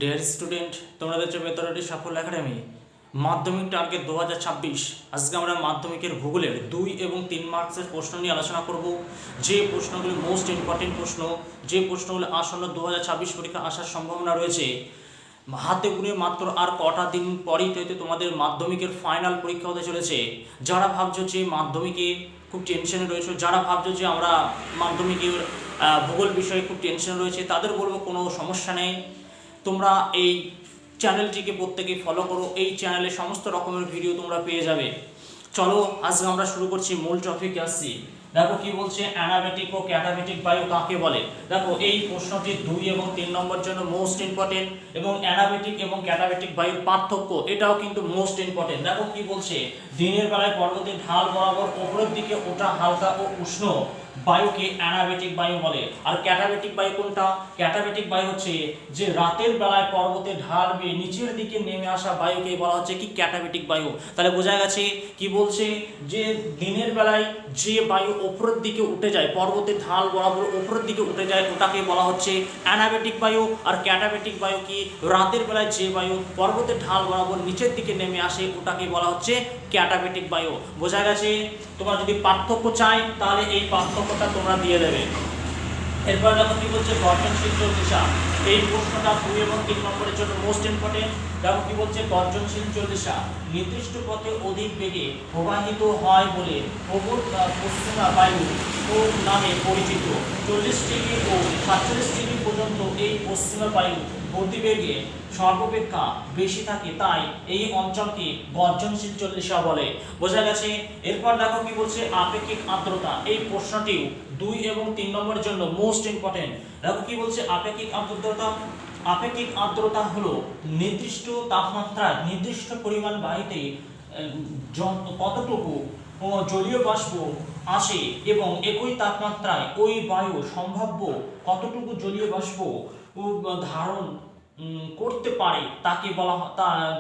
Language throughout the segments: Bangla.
ডিয়ার স্টুডেন্ট, তোমরা দেখছো বেতরডি সাফল্য একাডেমি। মাধ্যমিক টার্গেট 2026। আজকে আমরা মাধ্যমিকের ভূগোলের 2 এবং 3 মার্কসের প্রশ্ন নিয়ে আলোচনা করব। যে প্রশ্নগুলি মোস্ট ইম্পর্টেন্ট প্রশ্ন, যে প্রশ্নগুলো আসন্ন 2026 পরীক্ষা আসার সম্ভাবনা রয়েছে। হাতে গুনে মাত্র আর কটা দিন পরেই তো তোমাদের মাধ্যমিকের ফাইনাল পরীক্ষা হতে চলেছে। যারা ভাবছো যে মাধ্যমিকে খুব টেনশনে রয়েছে, যারা ভাবছো যে আমরা মাধ্যমিকের ভূগোল বিষয়ে খুব টেনশনে রয়েছে, তাদের বলবো কোনো সমস্যা নেই। তোমরা এই চ্যানেলটিকে প্রত্যেকেই ফলো করো, এই চ্যানেলে সমস্ত রকমের ভিডিও তোমরা পেয়ে যাবে। চলো আজকে আমরা শুরু করছি, মূল টপিকে আসছি। দেখো কি বলছে, অ্যানাবেটিক ও ক্যাটাবেটিক বায়ু কাকে বলে। দেখো এই প্রশ্নটি 2 এবং 3 নম্বর জন্য মোস্ট ইম্পর্টেন্ট, এবং অ্যানাবেটিক এবং ক্যাটাবেটিক বায়ুর পার্থক্য এটাও কিন্তু মোস্ট ইম্পর্টেন্ট। দেখো কি বলছে, দিনের বেলায় পর্বতের ঢাল বরাবর উপরের দিকে ওঠা হালকা ও উষ্ণ বায়ুকে অ্যানাবেটিক বায়ু বলে। আর ক্যাটাবেটিক বায়ু কোনটা? ক্যাটাবেটিক বায়ু হচ্ছে যে রাতের বেলায় পর্বতের ঢাল বেয়ে নিচের দিকে নেমে আসা বায়ুকে বলা হচ্ছে কি ক্যাটাবেটিক বায়ু। তাহলে বোঝা গেছে কি বলছে, যে দিনের বেলায় যে বায়ু উপরের দিকে উঠে যায়, পর্বতের ঢাল বরাবর উপরের দিকে উঠে যায়, ওটাকে বলা হচ্ছে অ্যানাবেটিক বায়ু। আর ক্যাটাবেটিক বায়ু কি, রাতের বেলায় যে বায়ু পর্বতের ঢাল বরাবর নিচের দিকে নেমে আসে, ওটাকে বলা হচ্ছে ক্যাটাবেটিক বায়ু। বোঝা গেছে? তোমরা যদি পার্থক্য চাই তাহলে এই পার্থক্যটা তোমরা দিয়ে দেবে। এরপর দেখো কি বলছে, গর্জনশীল চল্লিশা। এই প্রশ্নটা 2 এবং 3 নম্বরের জন্য মোস্ট ইম্পর্টেন্ট। দেখো কি বলছে, গর্জনশীল চল্লিশা নির্দিষ্ট পথে অধিক বেগে প্রবাহিত হয় বলে প্রবল পশ্চিমা বায়ু ও নামে পরিচিত। 40 ডিগ্রি ও 47 ডিগ্রি পর্যন্ত এই পশ্চিমা বায়ু গতিবেগে সর্বাপেক্ষা বেশি থাকে, তাই এই অঞ্চলকে গর্জনশীল চল্লিশা বলে। বোঝা গেছে? এরপর দেখো কি বলছে, আপেক্ষিক আর্দ্রতা। এই প্রশ্নটিও 2 এবং 3 নম্বরের জন্য মোস্ট ইম্পর্টেন্ট। দেখো কি বলছে, আপেক্ষিক আর্দ্রতা। আপেক্ষিক আর্দ্রতা হলো নির্দিষ্ট তাপমাত্রায় নির্দিষ্ট পরিমাণ বায়ুতে কতটুকু জলীয় বাষ্প আসে, এবং একই তাপমাত্রায় ওই বায়ু সম্ভাব্য কতটুকু জলীয় বাষ্প ধারণ করতে পারে, তাকে বলা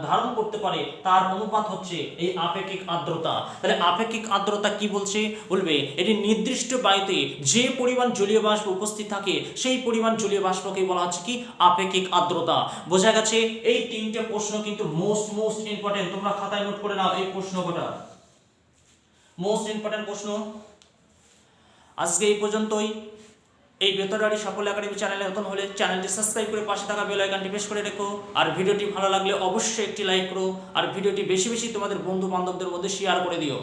ধারণ করতে পারে, তার অনুপাত হচ্ছে এই আপেক্ষিক আর্দ্রতা। তাহলে আপেক্ষিক আর্দ্রতা কি বলছে, বলবে এটি নির্দিষ্ট বায়ুতে যে পরিমাণ জলীয় বাষ্প উপস্থিত থাকে, সেই পরিমাণ জলীয় বাষ্পকে বলা হচ্ছে কি আপেক্ষিক আর্দ্রতা। বোঝা গেছে? এই 3টে প্রশ্ন কিন্তু মোস্ট ইম্পর্টেন্ট। তোমরা খাতায় নোট করে নাও এই প্রশ্ন কটা মোস্ট ইম্পর্টেন্ট প্রশ্ন। আজকে এই পর্যন্তই। এই বেতরডি সাফল্য একাডেমি চ্যানেলে নতুন হলে চ্যানেলটি সাবস্ক্রাইব করে পাশে থাকা বেল আইকনটি প্রেস করে রেখো। আর ভিডিওটি ভালো লাগলে অবশ্যই একটি লাইক করো, আর ভিডিওটি বেশি বেশি তোমাদের বন্ধু বান্ধবদের মধ্যে শেয়ার করে দিও।